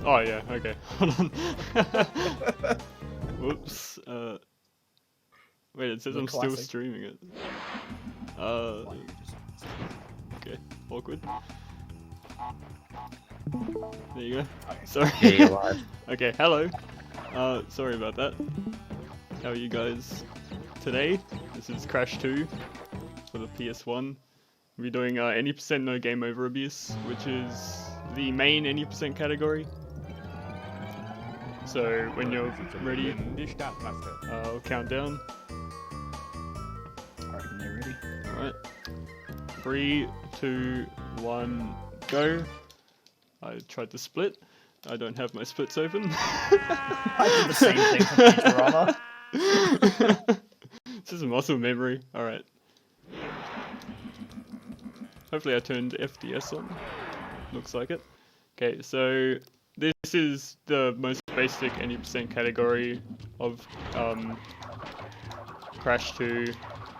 Oh yeah, okay. Hold on. Whoops. Wait, it says The I'm still classic. streaming it. Okay, awkward. There you go. Sorry. Yeah, you're live. Okay, hello. Sorry about that. How are you guys today? This is Crash 2 for the PS1. We're doing any percent no game over abuse, which is the main any percent category. So when you're ready, I'll count down. Alright, when they're ready. Alright. 3, 2, 1, go. I tried to split. I don't have my splits open. I did the same thing for Futurama. This is muscle memory. Alright. Hopefully I turned FDS on. Looks like it. Okay, so this is the most basic any percent category of Crash 2.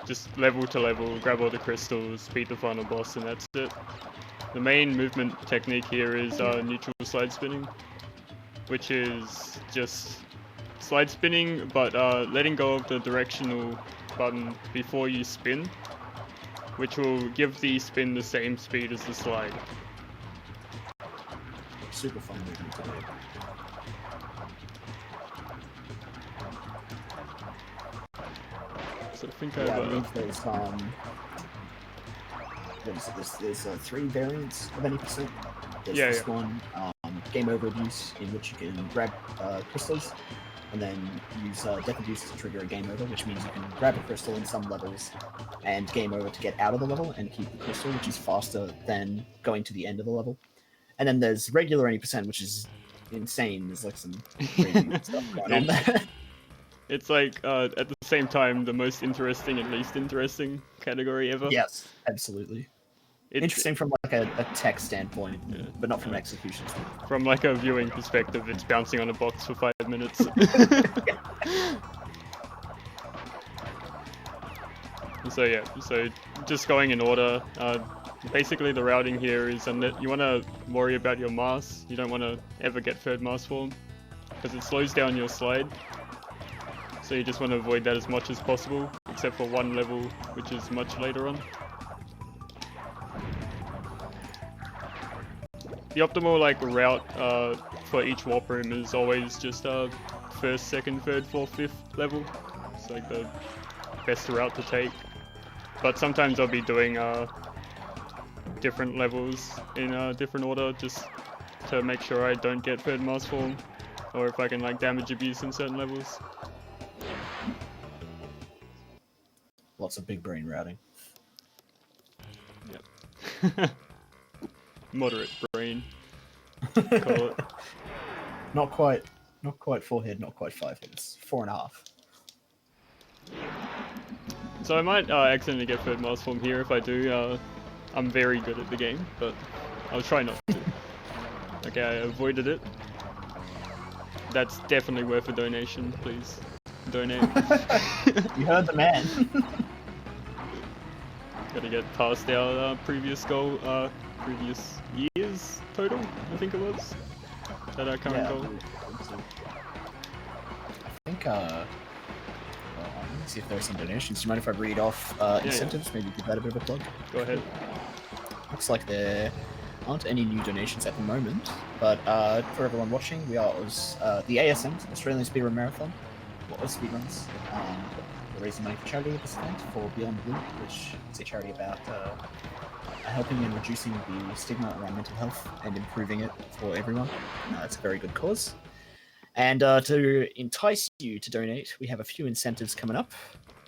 Just level to level, grab all the crystals, beat the final boss, and that's it. The main movement technique here is neutral slide spinning, which is just slide spinning, but letting go of the directional button before you spin, which will give the spin the same speed as the slide. Super fun movement to do. So I think Yeah, I I've believe there's 3 variants of any percent. There's this one, game over abuse, in which you can grab crystals, and then use death abuse to trigger a game over, which means you can grab a crystal in some levels, and game over to get out of the level and keep the crystal, which is faster than going to the end of the level. And then there's regular any percent, which is insane. There's like some crazy stuff going on there. It's like, at the same time, the most interesting and least interesting category ever. Yes, absolutely. Interesting from like a tech standpoint, but not from an execution standpoint. From like a viewing perspective, it's bouncing on a box for 5 minutes. So yeah, so just going in order. Basically the routing here is you want to worry about your mass. You don't want to ever get third mass form, because it slows down your slide. So you just want to avoid that as much as possible, except for one level, which is much later on. The optimal like route for each warp room is always just first, second, third, fourth, fifth level. It's like the best route to take. But sometimes I'll be doing different levels in a different order, just to make sure I don't get third mass form, or if I can like damage abuse in certain levels. Lots of big brain routing. Yep. Moderate brain. Call it. Not quite 4 head, not quite 5 heads. 4.5. So I might accidentally get third mass form here. If I do, I'm very good at the game, but I'll try not to. Okay, I avoided it. That's definitely worth a donation, please. Donate. You heard the man. Gotta get past our previous goal, previous years total, I think it was. Is that our current goal? I think, let me see if there's some donations. Do you mind if I read off incentives? Maybe give that a bit of a plug? Go ahead. Looks like there aren't any new donations at the moment, but for everyone watching, we are the ASM, Australian Speedrun Marathon, or speedruns. We're raising money for charity at this event for Beyond Blue, which is a charity about helping and reducing the stigma around mental health and improving it for everyone. It's a very good cause. And to entice you to donate, we have a few incentives coming up,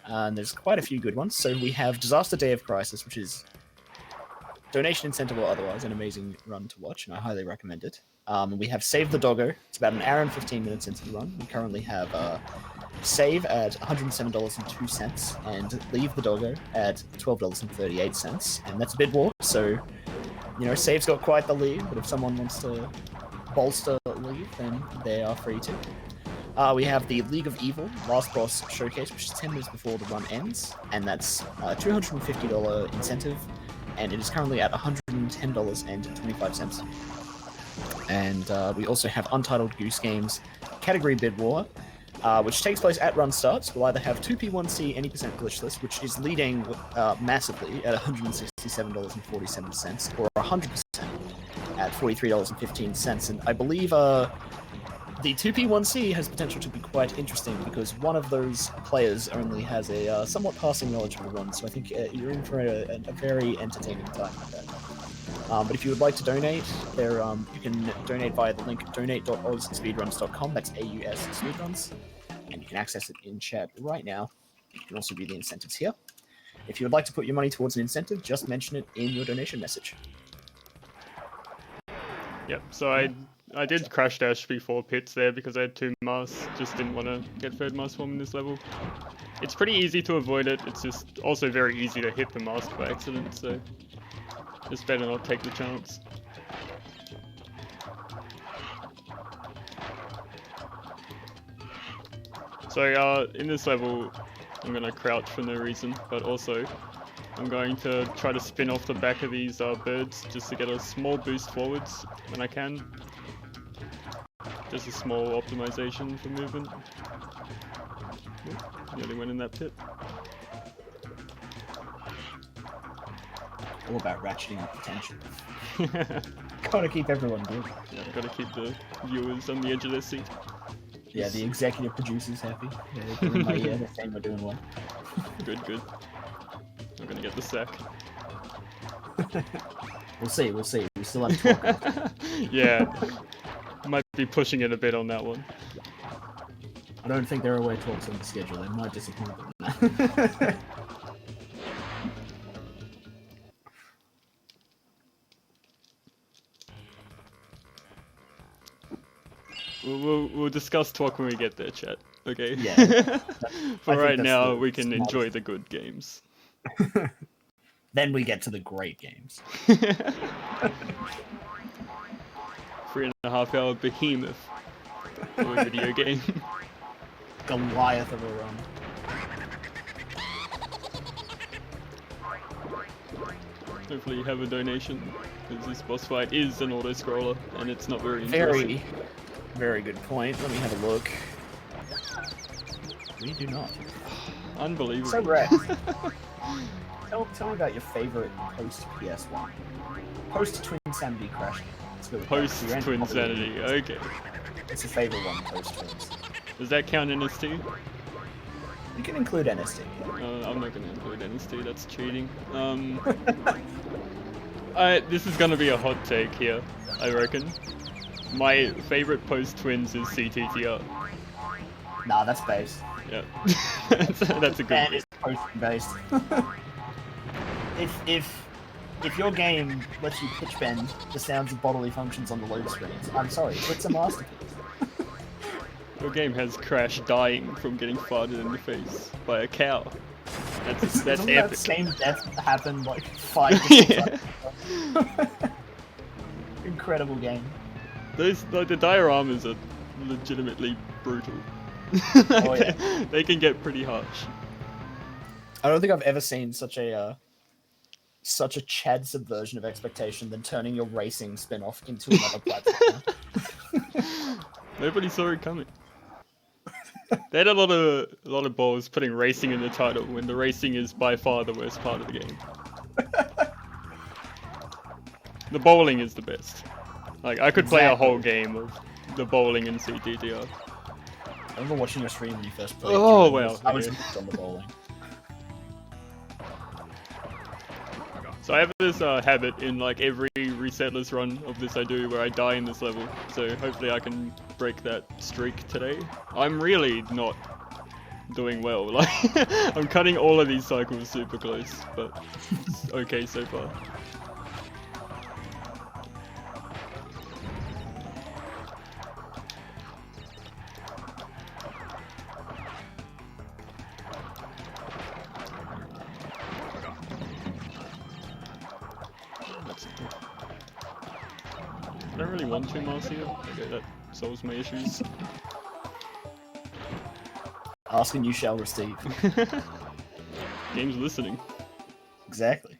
and there's quite a few good ones. So we have Disaster Day of Crisis, which is donation incentive or otherwise an amazing run to watch, and I highly recommend it. We have Save the Doggo. It's about an hour and 15 minutes into the run. We currently have Save at $107.02 and Leave the Doggo at $12.38, and that's a bit more. So, you know, Save's got quite the lead, but if someone wants to bolster Leave, then they are free to. We have the League of Evil Last Boss Showcase, which is 10 minutes before the run ends, and that's a $250 incentive, and it is currently at $110.25. And we also have Untitled Goose Games category Bid War, which takes place at run starts. We'll either have 2P1C any percent glitchless, which is leading massively at $167.47, or 100% at $43.15. And I believe the 2P1C has potential to be quite interesting because one of those players only has a somewhat passing knowledge of the run, so I think you're in for a very entertaining time with that. But if you would like to donate, you can donate via the link donate.ausspeedruns.com, that's AUS speedruns, and you can access it in chat right now. You can also view the incentives here. If you would like to put your money towards an incentive, just mention it in your donation message. Yep, so I did crash dash before pits there because I had 2 masks, just didn't want to get third mask form in this level. It's pretty easy to avoid it, it's just also very easy to hit the mask by accident, so just better not take the chance. So in this level, I'm going to crouch for no reason, but also I'm going to try to spin off the back of these birds just to get a small boost forwards when I can. Just a small optimization for movement. Oop, nearly went in that pit. All about ratcheting up the tension. Gotta keep everyone good. Yeah, gotta keep the viewers on the edge of their seat. Yeah, the executive producer's happy. Yeah, they're in my ear, they're saying we're doing well. Good, good. I'm gonna get the sack. We'll see, we still have 12. Yeah, might be pushing it a bit on that one. I don't think there are away talks on the schedule, they might disappoint them. We'll discuss talk when we get there, chat. Okay. Yeah. For right now, we can enjoy the good games. Then we get to the great games. 3.5 hour behemoth of a video game. Goliath of a run. Hopefully you have a donation, because this boss fight is an auto-scroller, and it's not very interesting. Very good point. Let me have a look. We do not. Unbelievable. So Rex, tell me about your favorite post-PS1. Post-Twin Sanity crash. Post-Twin Sanity, okay. It's a favorite one, post-Twins. Does that count NST? You can include NST. I'm not gonna include NST, that's cheating. This is gonna be a hot take here, I reckon. My favorite post-Twins is CTTR. Nah, that's based. Yeah. that's a good And it's post-based. If your game lets you pitch bend the sounds of bodily functions on the load screens, I'm sorry, it's a masterpiece. Your game has Crash dying from getting farted in the face by a cow. That's Doesn't epic. that same death happen like 5 times? Incredible game. The dioramas are legitimately brutal. Oh, yeah. They can get pretty harsh. I don't think I've ever seen such a Chad subversion of expectation than turning your racing spin-off into another platform. Nobody saw it coming. They had a lot of balls putting racing in the title when the racing is by far the worst part of the game. The bowling is the best. Like, I could play a whole game of the bowling in CTTR. I remember watching your stream when you first played. Oh, well. I was hooked on the bowling. So I have this habit in like every resetless run of this I do where I die in this level. So hopefully I can break that streak today. I'm really not doing well. Like, I'm cutting all of these cycles super close, but it's okay so far. I don't really want 2 miles here. Okay, that solves my issues. Ask and you shall receive. Game's listening. Exactly.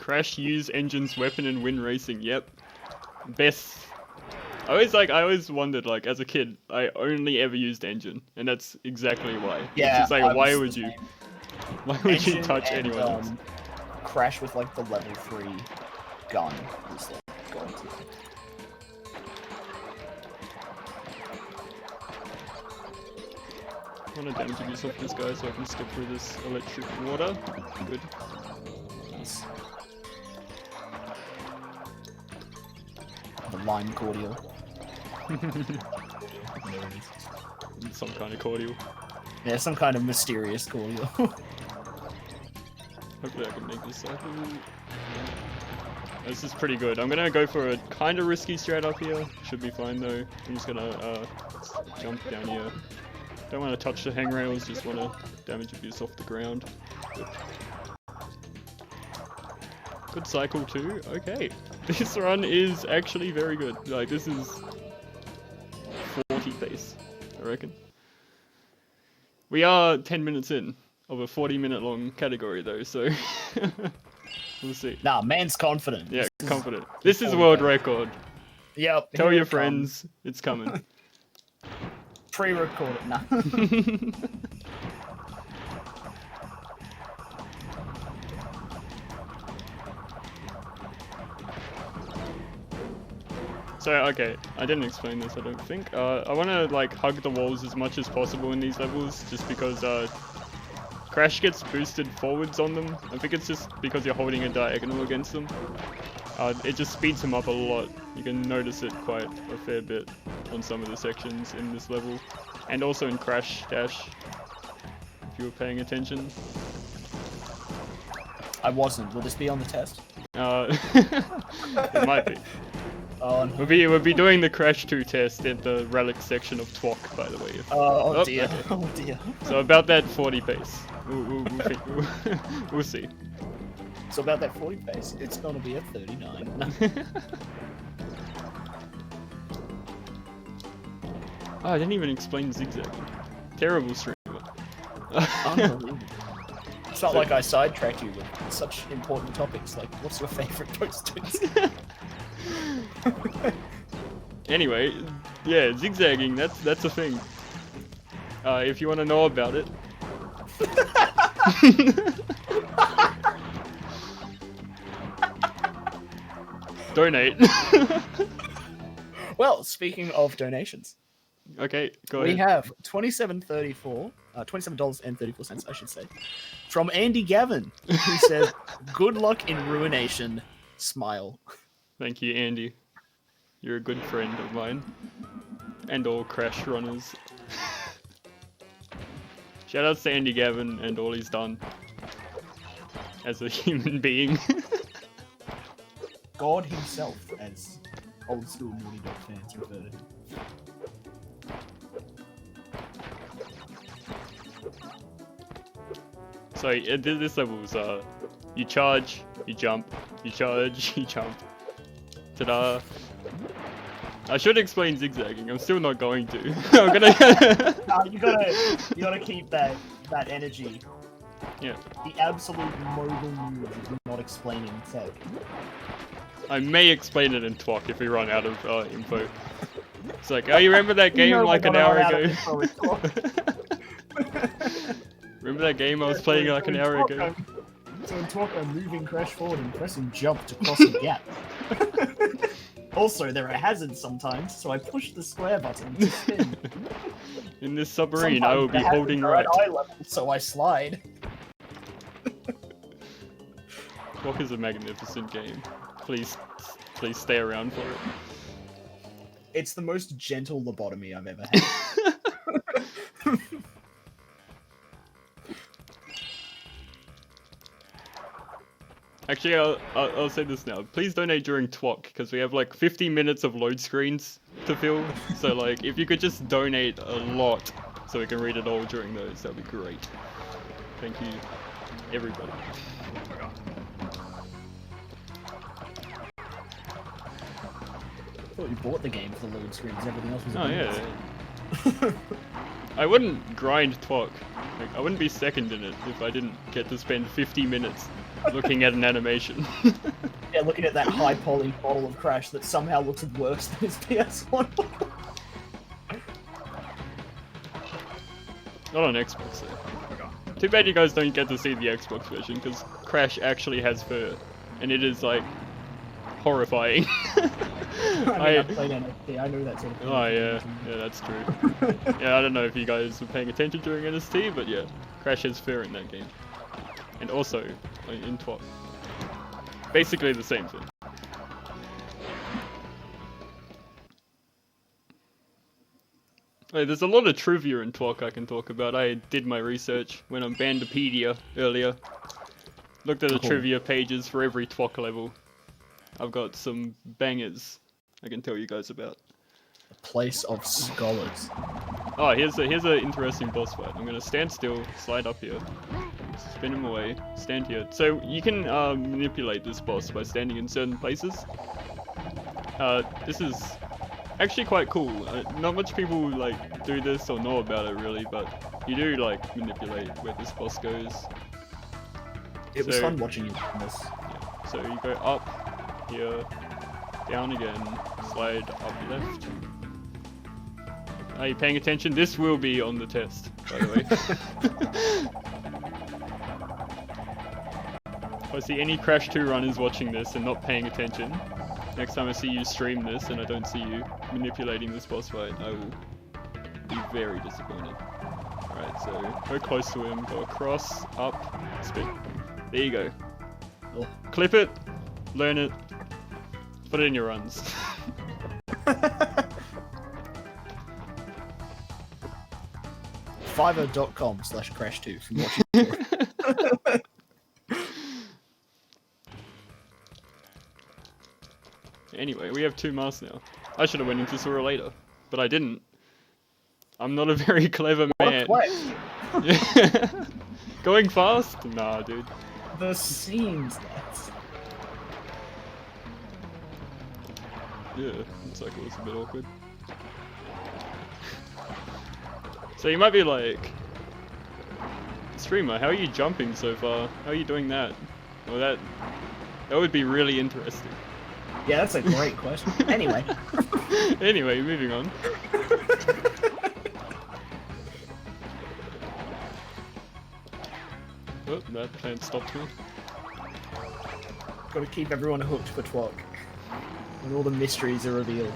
Crash use engine's weapon and win racing. Yep. Best. I always wondered, like, as a kid, I only ever used engine, and that's exactly why. Yeah, It's just like, I why was would the you? same. Why would you Engine touch and, anyone else? Crash with like the level 3 gun is like going to. I want to damage abuse off this guy so I can skip through this electric water. Good. Nice. The lime cordial. Some kind of cordial. Yeah, some kind of mysterious cordial. Hopefully I can make this cycle. This is pretty good. I'm gonna go for a kind of risky strat up here. Should be fine though. I'm just gonna jump down here. Don't want to touch the hangrails, just want to damage abuse off the ground. Good cycle too. Okay. This run is actually very good. Like, this is 40 pace, I reckon. We are 10 minutes in of a 40-minute long category though, so we'll see. Nah, man's confident. Yeah, confident. This is world record. Yep. Tell your friends, it's coming. Pre-record it, nah. So, okay, I didn't explain this, I don't think. I want to, like, hug the walls as much as possible in these levels, just because, Crash gets boosted forwards on them. I think it's just because you're holding a diagonal against them. It just speeds him up a lot. You can notice it quite a fair bit on some of the sections in this level. And also in Crash Dash, if you were paying attention. I wasn't. Will this be on the test? It might be. Oh, no. We'll be doing the Crash 2 test in the relic section of TWOC, by the way. Oh dear. Okay. Oh dear. So about that 40 pace. We'll see. So about that 40 pace, it's gonna be a 39. Oh, I didn't even explain zigzagging. Terrible streamer. Unbelievable. It's not like I sidetracked you with such important topics like what's your favorite post-its? Anyway, yeah, zigzagging, that's a thing. If you want to know about it. Donate. Well, speaking of donations, Okay, go we ahead. have $27.34, I should say, from Andy Gavin, who says, "Good luck in Ruination. Smile." Thank you, Andy. You're a good friend of mine. And all Crash runners. Shoutouts to Andy Gavin and all he's done as a human being. God himself, as old school Naughty Dog fans refer to him. So this level is you charge, you jump, you charge, you jump. Ta-da! I should explain zigzagging. I'm still not going to. I'm gonna. You gotta keep that energy. Yeah. The absolute mogul move of not explaining tech. I may explain it in TWOC if we run out of info. It's like, oh, you remember that game like an hour ago? Remember that game I was playing like an hour ago? So in TWOC, I'm moving Crash forward and pressing jump to cross a gap. Also, there are hazards sometimes, so I push the square button to spin. In this submarine, I will be holding right. Eye level, so I slide. TWOC is a magnificent game. Please stay around for it. It's the most gentle lobotomy I've ever had. Actually, I'll say this now. Please donate during TWOC, because we have like 50 minutes of load screens to fill. So like, if you could just donate a lot, so we can read it all during those, that'd be great. Thank you, everybody. I thought you bought the game for the load screens. Everything else was. Oh yeah. I wouldn't grind TWOC. Like, I wouldn't be second in it if I didn't get to spend 50 minutes looking at an animation. Yeah, looking at that high poly bottle of Crash that somehow looks worse than his PS1. Not on Xbox though. Too bad you guys don't get to see the Xbox version, because Crash actually has fur, and it is like horrifying. I played NXT, I know that sort of thing. Oh yeah, that's true. Yeah, I don't know if you guys were paying attention during NXT, but yeah, Crash has fur in that game, and also in TWOC. Basically the same thing. Hey, there's a lot of trivia in TWOC I can talk about. I did my research, went on Bandipedia earlier, looked at the trivia pages for every TWOC level. I've got some bangers I can tell you guys about. A place of scholars. Oh, here's an interesting boss fight. I'm gonna stand still, slide up here, spin him away, stand here. So you can manipulate this boss by standing in certain places. This is actually quite cool. Not much people like do this or know about it really, but you do like manipulate where this boss goes. It was fun watching you on this. Yeah. So you go up here, down again, slide up left. Are you paying attention? This will be on the test, by the way. If I see any Crash 2 runners watching this and not paying attention, next time I see you stream this and I don't see you manipulating this boss fight, I will be very disappointed. Alright, so go close to him, go across, up, spin. There you go. Oh. Clip it, learn it, put it in your runs. Fiverr.com/Crash2 from watching. Anyway, we have 2 masks now. I should have went into Sora later, but I didn't. I'm not a very clever man. Going fast? Nah, dude. The scenes, that's... Yeah, looks like it was a bit awkward. So you might be like, streamer, how are you jumping so far? How are you doing that? Well, that would be really interesting. Yeah, that's a great question. Anyway. Anyway, moving on. Oh, that plant stopped me. Gotta keep everyone hooked for TWOC. When all the mysteries are revealed.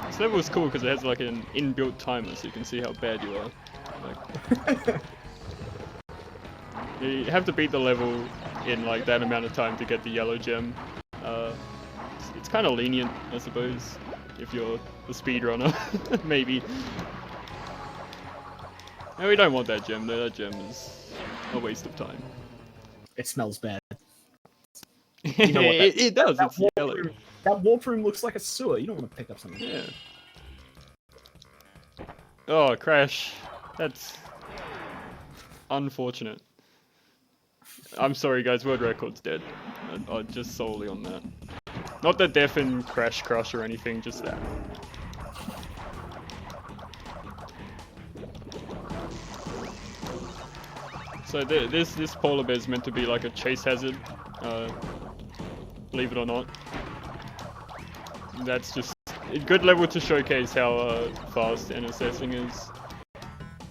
This level is cool because it has like an inbuilt timer so you can see how bad you are. Like, you have to beat the level in like that amount of time to get the yellow gem. It's kind of lenient, I suppose, if you're the speedrunner, maybe. No, we don't want that gem though, that gem is a waste of time. It smells bad. You know what it does, it's yellow. That warp room looks like a sewer, you don't want to pick up something. Yeah. Oh, Crash. That's unfortunate. I'm sorry guys, world record's dead. Just solely on that. Not the death in Crash Crush or anything, just that. So this polar bear is meant to be like a chase hazard, believe it or not. That's just a good level to showcase how fast NSSing is.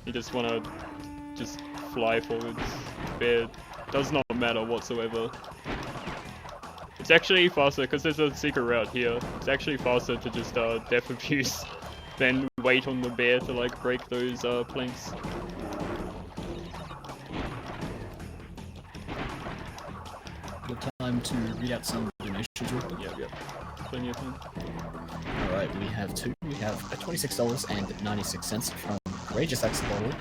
You just want to just fly forwards. Bear does not matter whatsoever. It's actually faster, because there's a secret route here, it's actually faster to just death abuse than wait on the bear to like break those planks. Good time to read out some donations real quick. Yep. Plenty of time. Alright, we have 2. We have $26.96 from Courageous Axolotl.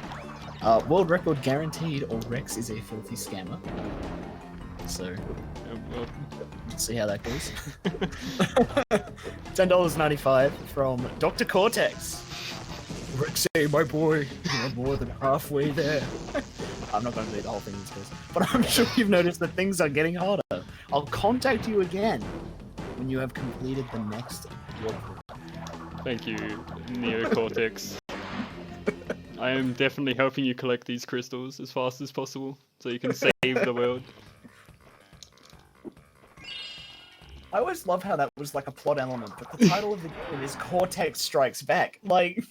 World record guaranteed, or Rex is a filthy scammer. So, Well, let's see how that goes. $10.95 from Dr. Cortex. Rexaaayyy, my boy, you're more than halfway there. I'm not going to read the whole thing in this case, but I'm sure you've noticed that things are getting harder. I'll contact you again when you have completed the next walkthrough. thank you, Neo Cortex. I am definitely helping you collect these crystals as fast as possible, so you can save the world. I always love how that was like a plot element, but the title of the game is Cortex Strikes Back. Like,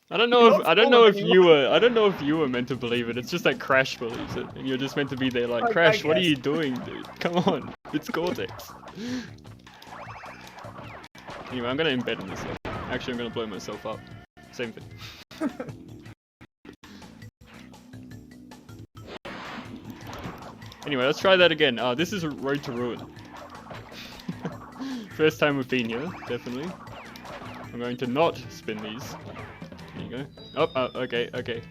I don't know if you were meant to believe it. It's just like Crash believes it, and you're just meant to be there like, Crash, what are you doing, dude? Come on, it's Cortex. Anyway, I'm gonna embed in this level. Actually, I'm gonna blow myself up. Same thing. Anyway, let's try that again. This is Road to Ruin. First time we've been here, definitely. I'm going to not spin these. There you go. Oh, okay, okay.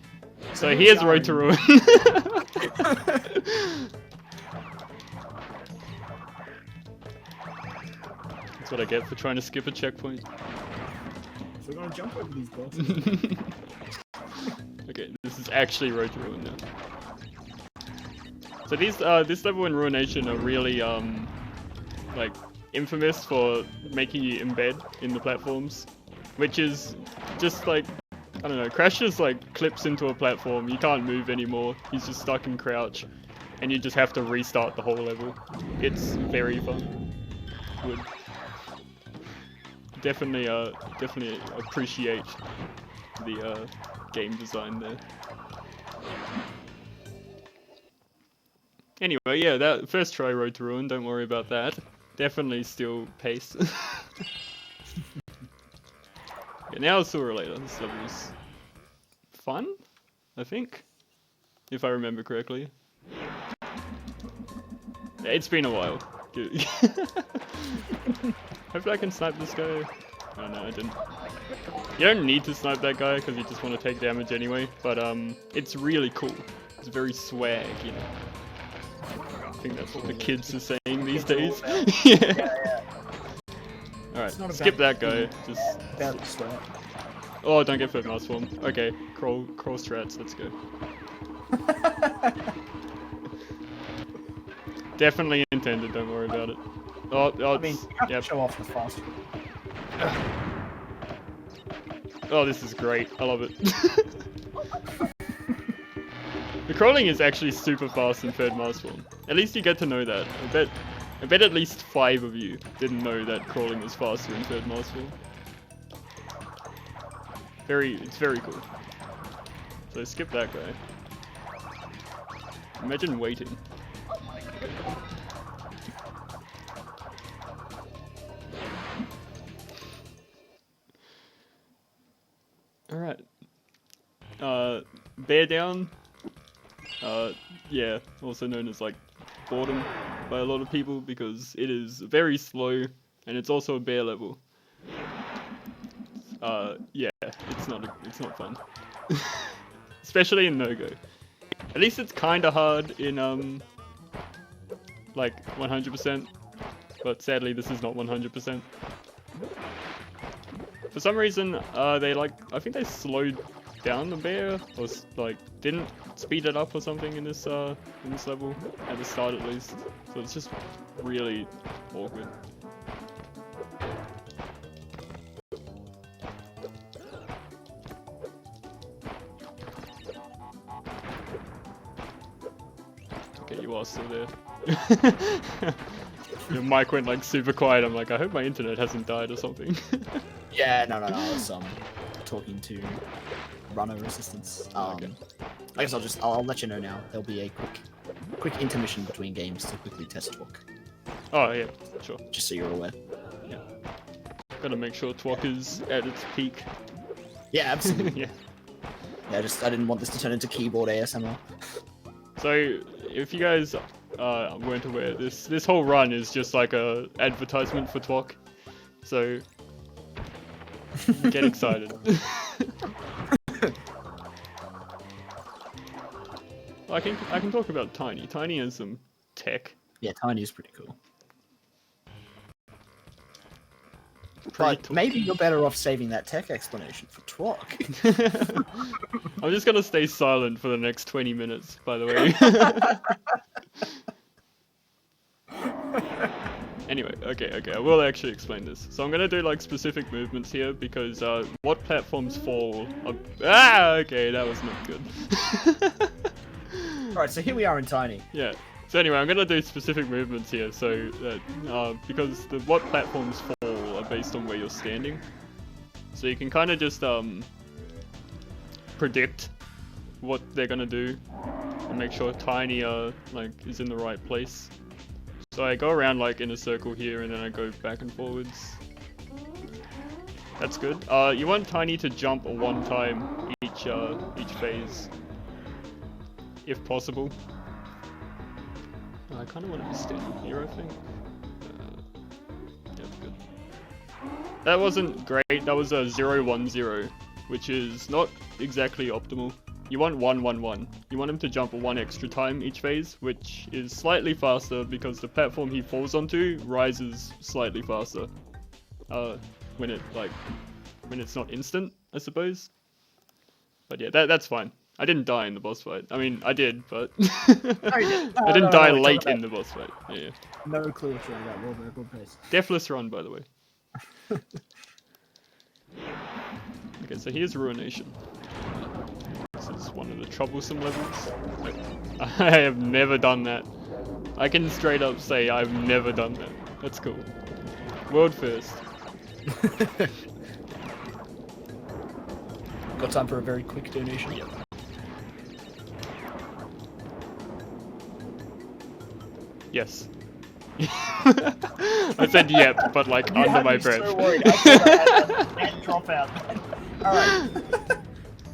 So here's Road to Ruin. That's what I get for trying to skip a checkpoint. So we're gonna jump over these bosses. Okay, this is actually Road to Ruin now. So these, this level in Ruination are really, like, infamous for making you embed in the platforms, which is just like, I don't know, Crash just like clips into a platform, you can't move anymore, he's just stuck in crouch, and you just have to restart the whole level. It's very fun. Would definitely appreciate the game design there. Anyway, yeah, that first try Road to Ruin, don't worry about that. Definitely still pace. Okay, now Sewer Later. This level's fun, I think, if I remember correctly. Yeah, it's been a while. Hopefully I can snipe this guy. Oh no, I didn't. You don't need to snipe that guy because you just want to take damage anyway, but it's really cool. It's very swag, you know. I think that's what the kids are saying these days. Yeah. Alright, skip that guy. Just. Oh, don't get third mouse form. Okay, crawl strats. Let's go. Definitely intended. Don't worry about it. Oh, I mean, you have to show off the fast. Oh, this is great. I love it. The crawling is actually super fast in third mouse form. At least you get to know that. I bet at least 5 of you didn't know that crawling was faster in third mouse form. It's very cool. So skip that guy. Imagine waiting. Alright. Bear down. Yeah, also known as like boredom by a lot of people because it is very slow and it's also a bear level. Yeah, it's not fun. Especially in no-go. At least it's kinda hard in like 100%, but sadly this is not 100%. For some reason, I think they slowed down the bear, or like didn't speed it up or something in this level at the start at least. So it's just really awkward. Okay, you are still there. Your mic went like super quiet. I'm like, I hope my internet hasn't died or something. Yeah, no, I was talking to runner assistants. Okay. I guess I'll let you know now. There'll be a quick intermission between games to quickly test Twok. Oh yeah, sure. Just so you're aware. Yeah. Gotta make sure Twok is at its peak. Yeah, absolutely. Yeah. Yeah, I didn't want this to turn into keyboard ASMR. So, if you guys weren't aware, this whole run is just like a advertisement for Twok. So, get excited. I can talk about Tiny. Tiny has some tech. Yeah, Tiny is pretty cool. But maybe you're better off saving that tech explanation for Twok. I'm just gonna stay silent for the next 20 minutes, by the way. Anyway, okay, I will actually explain this. So I'm gonna do like specific movements here because what platforms fall. Okay, that was not good. Alright, so here we are in Tiny. Yeah. So anyway, I'm gonna do specific movements here. So because what platforms fall are based on where you're standing, so you can kind of just predict what they're gonna do and make sure Tiny like is in the right place. So I go around like in a circle here and then I go back and forwards. That's good. You want Tiny to jump one time each phase, if possible. I kind of want to be standing here, I think. Yeah, that's good. That wasn't great. That was a 0-1-0, which is not exactly optimal. You want 1-1-1. You want him to jump one extra time each phase, which is slightly faster because the platform he falls onto rises slightly faster. When it's not instant, I suppose. But yeah, that's fine. I didn't die in the boss fight. I mean, I did, but I didn't die late in the boss fight. Yeah. No clue what you're on about. Well, good place. Deathless run, by the way. Okay, so here's Ruination. This is one of the troublesome levels. I have never done that. I can straight up say I've never done that. That's cool. World first. Got time for a very quick donation? Yep. Yes. I said yep, but like under my breath. So worried. I thought I had to drop out. Alright.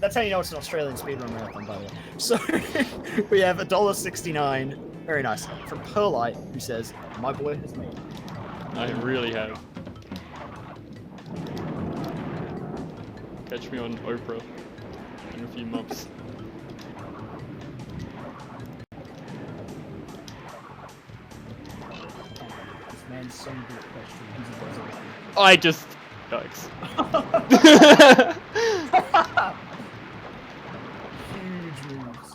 That's how you know it's an Australian speedrun marathon, by the way. So, we have $1.69. Very nice. From Perlite, who says, my boy has made it. I really have. Catch me on Oprah in a few months. This man's so good at questions. I just... Yikes. Huge moves.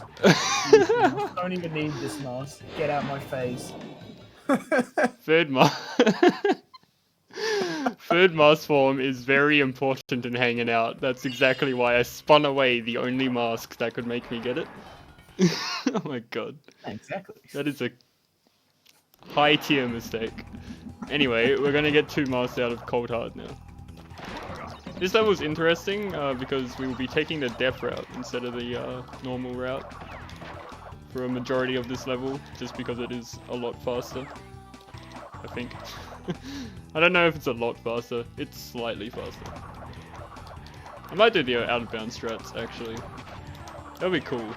Huge moves. Don't even need this mask. Get out my face. Third mask form is very important in hanging out. That's exactly why I spun away the only mask that could make me get it. Oh my god. Exactly. That is a high tier mistake. Anyway, we're gonna get 2 masks out of Cold Hard now. This level is interesting because we will be taking the death route instead of the normal route for a majority of this level, just because it is a lot faster, I think. I don't know if it's a lot faster, it's slightly faster. I might do the out of bounds strats actually. That'll be cool.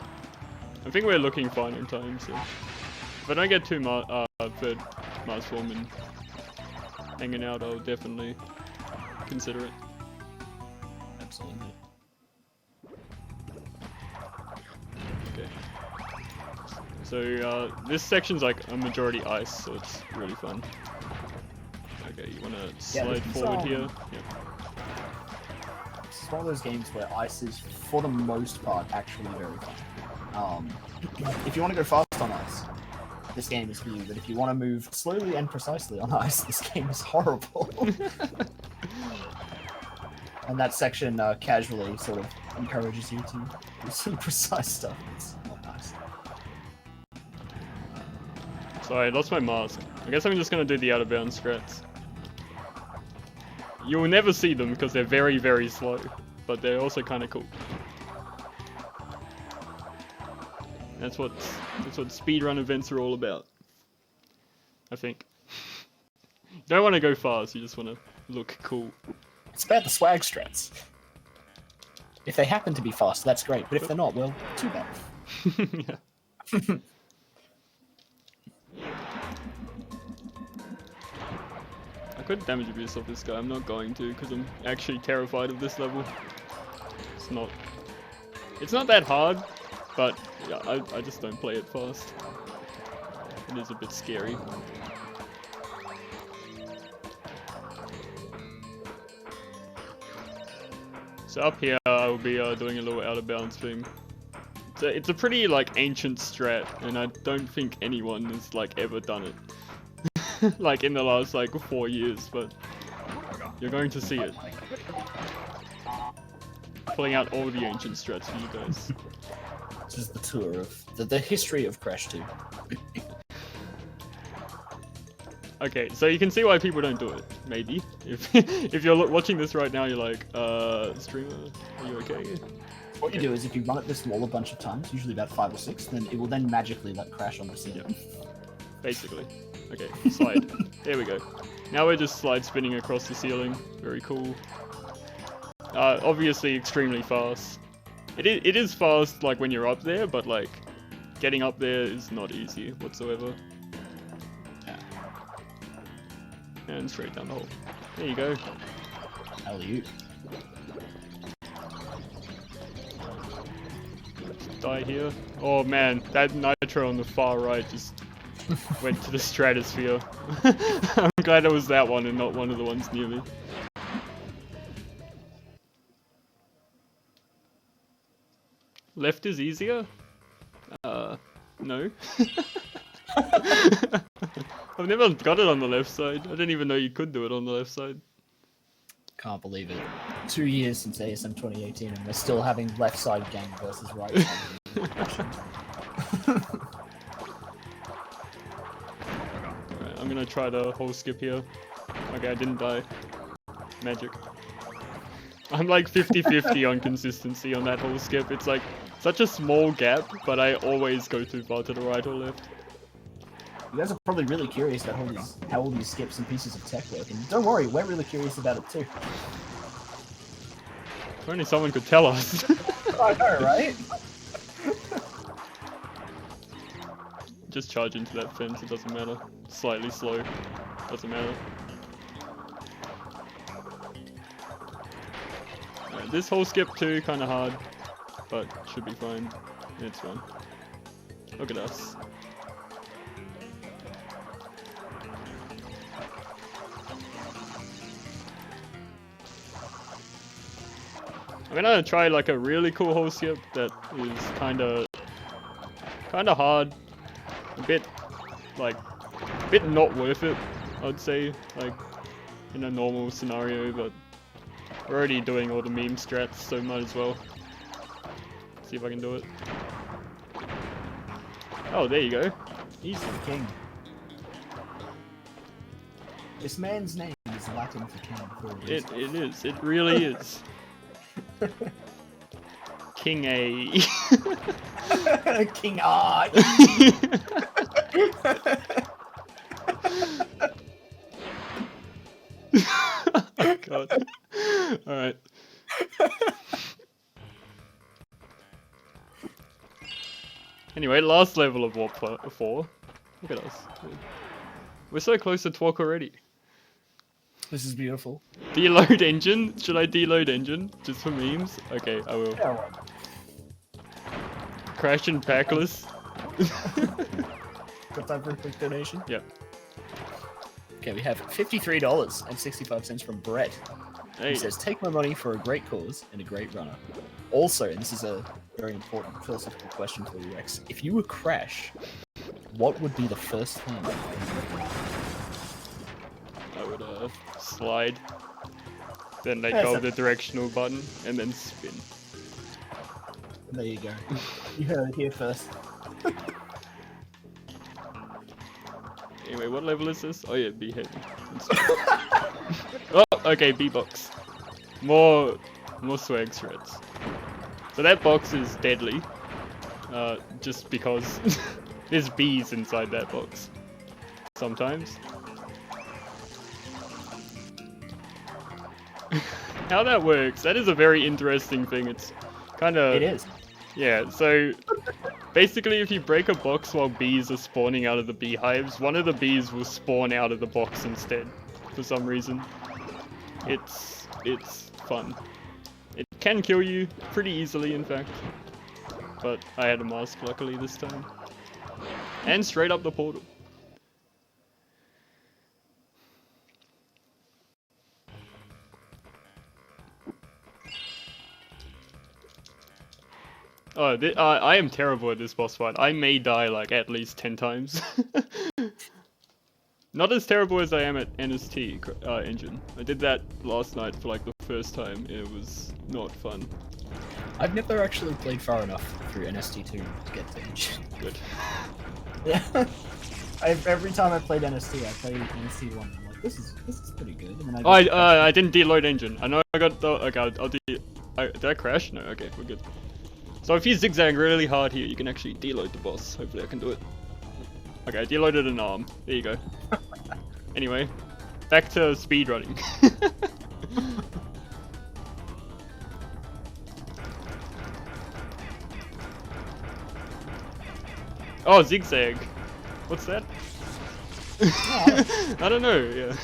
I think we're looking fine on time, so if I don't get 2 third mask form and hanging out, I'll definitely consider it. Absolutely. Okay. So this section's like a majority ice, so it's really fun. Okay, you wanna slide forward here? Yep. This is one of those games where ice is, for the most part, actually very fun. If you want to go fast on ice, this game is for you, but if you want to move slowly and precisely on ice, this game is horrible. And that section casually sort of encourages you to do some precise stuff. It's not nice. Sorry, I lost my mask. I guess I'm just gonna do the out of bounds strats. You will never see them because they're very, very slow, but they're also kind of cool. That's what speedrun events are all about, I think. You don't want to go fast, you just want to look cool. It's about the swag strats. If they happen to be fast, that's great, but if they're not, well, too bad. Yeah. I could damage abuse off this guy, I'm not going to, because I'm actually terrified of this level. It's not that hard, but yeah, I just don't play it fast. It is a bit scary. So up here, I will be doing a little out of bounds thing. It's a pretty like ancient strat, and I don't think anyone has like ever done it. like in the last like 4 years, but you're going to see it. Pulling out all the ancient strats for you guys. This is the tour of the history of Crash 2. Okay, so you can see why people don't do it, maybe. If if you're watching this right now, you're like, streamer, are you okay? What you do is if you run at this wall a bunch of times, usually about 5 or 6, then it will then magically let Crash on the ceiling. Basically. Okay, slide. There we go. Now we're just slide spinning across the ceiling. Very cool. Obviously extremely fast. It is fast like when you're up there, but like getting up there is not easy whatsoever. And straight down the hole. There you go. Alley-oop. Die here. Oh man, that nitro on the far right just went to the stratosphere. I'm glad it was that one and not one of the ones near me. Left is easier? No. I've never got it on the left side. I didn't even know you could do it on the left side. Can't believe it. 2 years since ASM 2018 and we're still having left side game versus right side. Alright, I'm gonna try the whole skip here. Okay, I didn't die. Magic. I'm like 50-50 on consistency on that whole skip. It's like such a small gap, but I always go too far to the right or left. You guys are probably really curious about how all these skips and pieces of tech work, and don't worry, we're really curious about it too. If only someone could tell us. I know, right? Just charge into that fence, it doesn't matter. Slightly slow, doesn't matter. Alright, this whole skip too, kinda hard, but should be fine. It's fine. Look at us. I'm gonna try like a really cool whole skip that is kinda hard, a bit not worth it, I'd say, like in a normal scenario, but we're already doing all the meme strats, so might as well. See if I can do it. Oh, there you go. He's the king. This man's name is Latin for king for a reason. It is, it really is. King A. King I. Oh god. Alright. Anyway, last level of Warp 4. Look at us. We're so close to Twalk already. This is beautiful. Deload engine? Should I deload engine? Just for memes? Okay, I will. Yeah, well. Crash and packless. Got time for a quick donation? Yep. Okay, we have $53.65 from Brett. Hey. He says, take my money for a great cause and a great runner. Also, and this is a very important philosophical question for you, Rex. If you were Crash, what would be the first thing? I would slide, then let go of the directional button, and then spin. There you go. You heard it here first. Anyway, what level is this? Oh yeah, B heavy. Oh, okay, B box. More swag shreds. So that box is deadly, just because there's bees inside that box. Sometimes. How that works, that is a very interesting thing. It's kind of... It is. Yeah, so basically if you break a box while bees are spawning out of the beehives, one of the bees will spawn out of the box instead, for some reason. It's fun. It can kill you pretty easily, in fact. But I had a mask, luckily, this time. And straight up the portal. Oh, I am terrible at this boss fight. I may die like at least 10 times. Not as terrible as I am at NST engine. I did that last night for like the first time. It was not fun. I've never actually played far enough through NST2 to get to engine. Good. Yeah. Every time I played NST, I played NST1. I'm like, this is pretty good. And then I didn't deload engine. I know I got the. Okay, I'll did I crash? No. Okay, we're good. So if you zigzag really hard here, you can actually deload the boss. Hopefully, I can do it. Okay, I deloaded an arm. There you go. Anyway, back to speedrunning. Oh, zigzag. What's that? I don't know, yeah.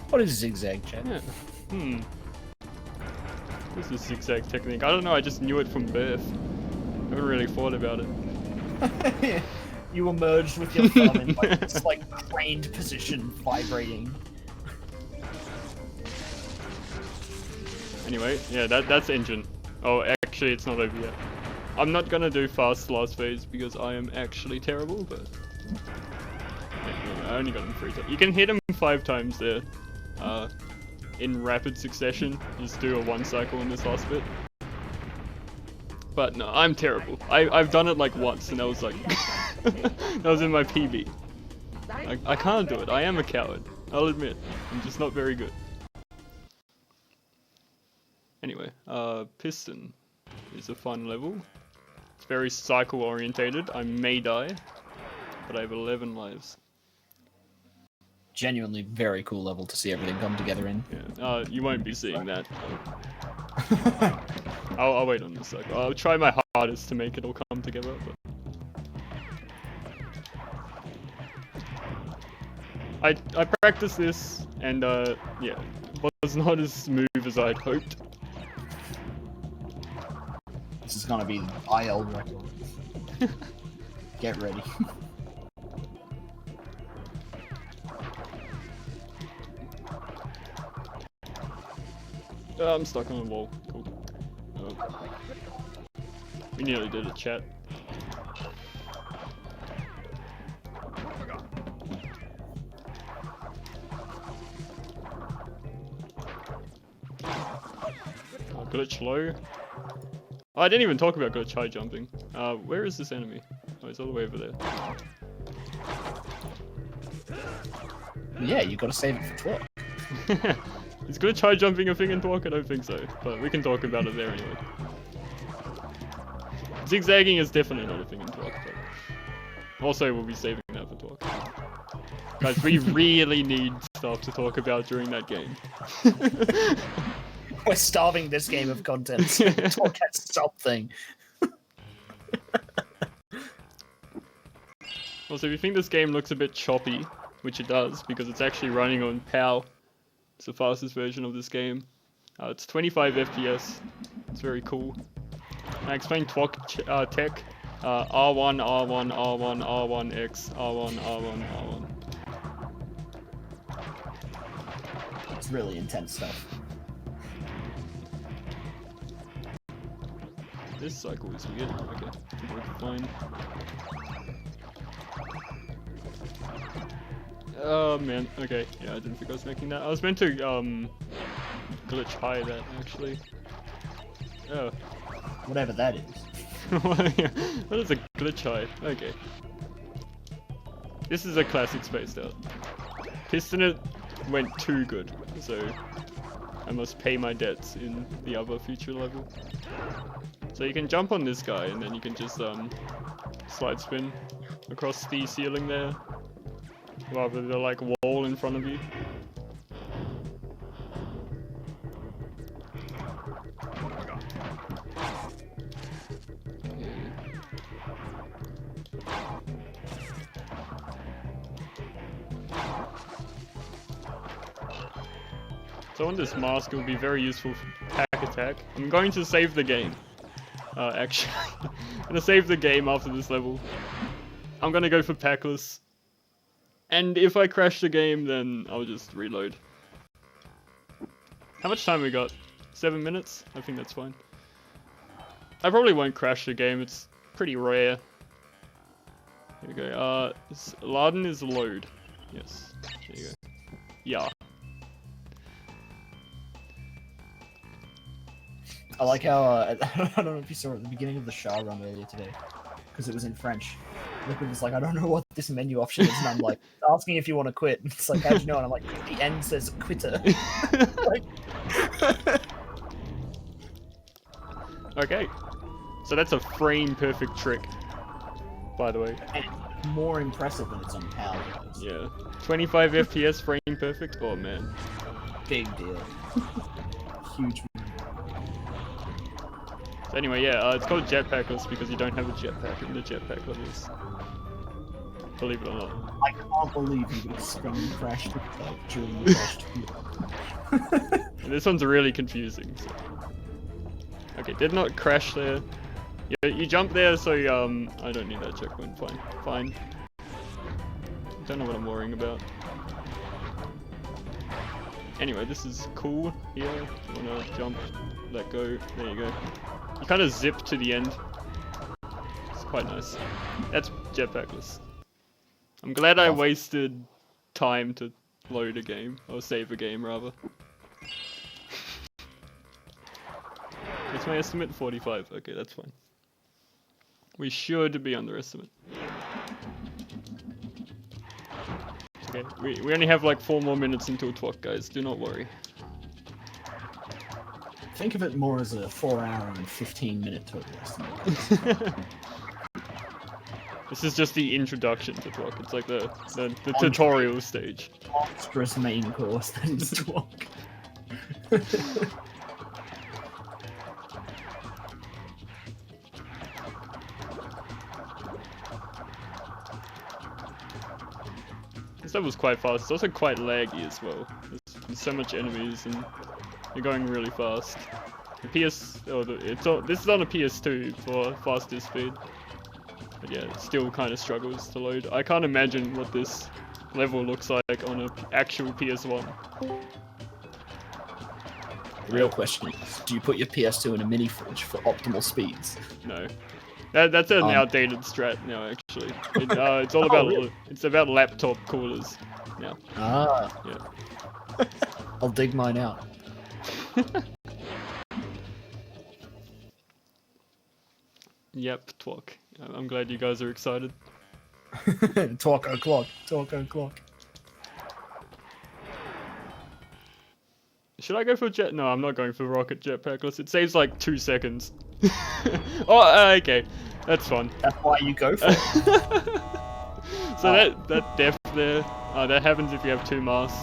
What is zigzag, chat? Yeah. What's the zigzag technique? I don't know, I just knew it from birth. I haven't really thought about it. You emerged with your thumb in like this craned position, vibrating. Anyway, yeah, that's engine. Oh, actually, it's not over yet. I'm not gonna do fast last phase because I am actually terrible, but yeah, I only got him 3 times. You can hit him 5 times there, in rapid succession. Just do a 1 cycle in this last bit. But no, I'm terrible. I've done it like once, and that was like that was in my PB. I can't do it. I am a coward. I'll admit. I'm just not very good. Anyway, Piston is a fun level. It's very cycle orientated. I may die, but I have 11 lives. Genuinely very cool level to see everything come together in. Yeah, you won't be seeing that. I'll wait on this cycle. I'll try my hardest to make it all come together, but... I practiced this, and yeah, it was not as smooth as I'd hoped. This is gonna be IL record. Get ready. I'm stuck on the wall. Cool. We nearly did it, chat. Glitch low. Oh, I didn't even talk about glitch high jumping. Where is this enemy? Oh, he's all the way over there. Yeah, you gotta save it for talk. Is glitch high jumping a thing in talk? I don't think so, but we can talk about it there anyway. Zigzagging is definitely not a thing in talk, but also we'll be saving that for talk. Guys, we really need stuff to talk about during that game. We're starving this game of content. Talk at something. Also, if you think this game looks a bit choppy, which it does, because it's actually running on POW, it's the fastest version of this game. It's 25 FPS. It's very cool. I explained TWOC tech. R1, R1, R1, R1X, R1, R1, R1. It's really intense stuff. This cycle is weird. Okay, fine. Oh man, okay. Yeah, I didn't think I was making that. I was meant to glitch high that actually. Oh. Whatever that is. What is a glitch high? Okay. This is a classic spaced out. Piston it went too good, so I must pay my debts in the other future level. So you can jump on this guy and then you can just slide spin across the ceiling there. Rather than like wall in front of you. So on this mask, it will be very useful for pack attack. I'm going to save the game. Actually, I'm gonna save the game after this level. I'm gonna go for packless. And if I crash the game, then I'll just reload. How much time we got? 7 minutes? I think that's fine. I probably won't crash the game, it's pretty rare. Here we go. Laden is load. Yes. There you go. Yeah. I like how, I don't know if you saw at the beginning of the Shah run earlier today, because it was in French. Liquid was like, I don't know what this menu option is, and I'm like, asking if you want to quit. It's like, how'd you know? And I'm like, the end says quitter. Like... Okay. So that's a frame perfect trick, by the way. And it's more impressive when it's on power. Yeah. 25 FPS frame perfect? Oh man. Big deal. Huge. So anyway, yeah, it's called jetpackless because you don't have a jetpack in the jetpack levels. Believe it or not. I can't believe you would spin crash during the crash. This one's really confusing. So. Okay, did not crash there. You jump there, so I don't need that checkpoint. Fine. Don't know what I'm worrying about. Anyway, this is cool here. You wanna jump, let go. There you go. You kind of zip to the end. It's quite nice. That's jetpackless. I'm glad I wasted time to load a game, or save a game rather. What's my estimate? 45. Okay, that's fine. We should be underestimate. Okay, we only have like 4 more minutes until TWOC, guys. Do not worry. Think of it more as a 4-hour and 15-minute total estimate. This is just the introduction to TWOC. It's like the tutorial stage. Monstrous main course that is TWOC. This level's quite fast. It's also quite laggy as well. There's so much enemies and you're going really fast. The this is on a PS2 for faster speed. But yeah, it still kind of struggles to load. I can't imagine what this level looks like on an actual PS1. The real question is, do you put your PS2 in a mini fridge for optimal speeds? No. That's an outdated strat now, actually. It's all about really? It's about laptop coolers now. Ah. Yeah. I'll dig mine out. Yep, TWOC. I'm glad you guys are excited. Talk o'clock. Should I go for jet? No, I'm not going for rocket jetpackless. It saves like 2 seconds. Oh, okay. That's fun. That's why you go for it. So that depth there, that happens if you have 2 masks.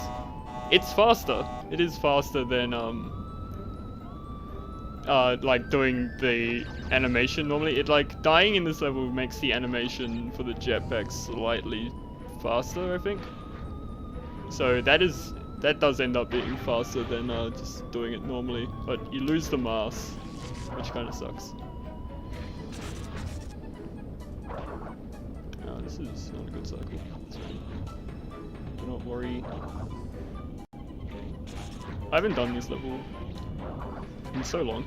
It's faster. It is faster than like doing the animation normally. It like dying in this level makes the animation for the jetpack slightly faster, I think. So that does end up being faster than just doing it normally, but you lose the mask, which kind of sucks. No, this is not a good cycle. Do not worry. I haven't done this level in so long.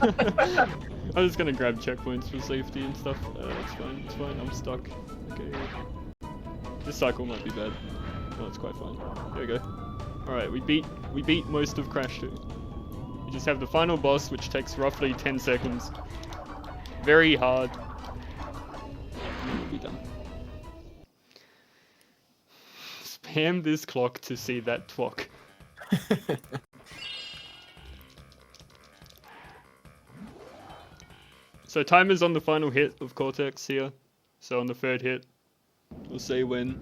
I'm just gonna grab checkpoints for safety and stuff. It's fine, I'm stuck. Okay. This cycle might be bad. No, it's quite fine. There we go. Alright, we beat most of Crash 2. You just have the final boss, which takes roughly 10 seconds. Very hard. And we'll be done. Spam this clock to see that TWOC. So timer's on the final hit of Cortex here. So on the 3rd hit, we'll say when.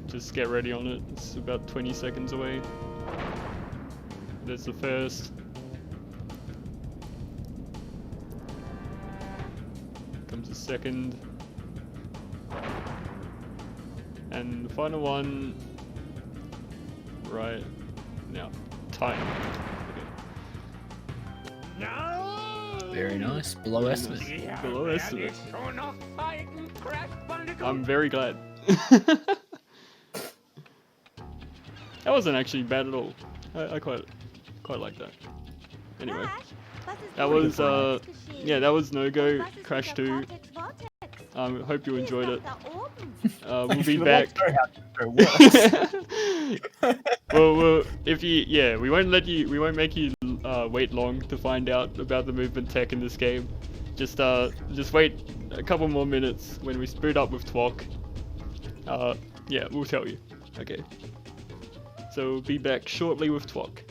Just get ready on it. It's about 20 seconds away. There's the first. Comes the second. And the final one. Right now. Time. Okay. No! Very nice. Below estimate. Below estimate. I'm very glad. That wasn't actually bad at all. I quite like that. Anyway, that was yeah, that was No Go Crash 2. Hope you enjoyed it. We'll If be you would back. like to know how it works. well, if you, yeah, we won't make you wait long to find out about the movement tech in this game. Just wait a couple more minutes when we boot up with TWOC. Yeah, we'll tell you. Okay. So be back shortly with TWOC.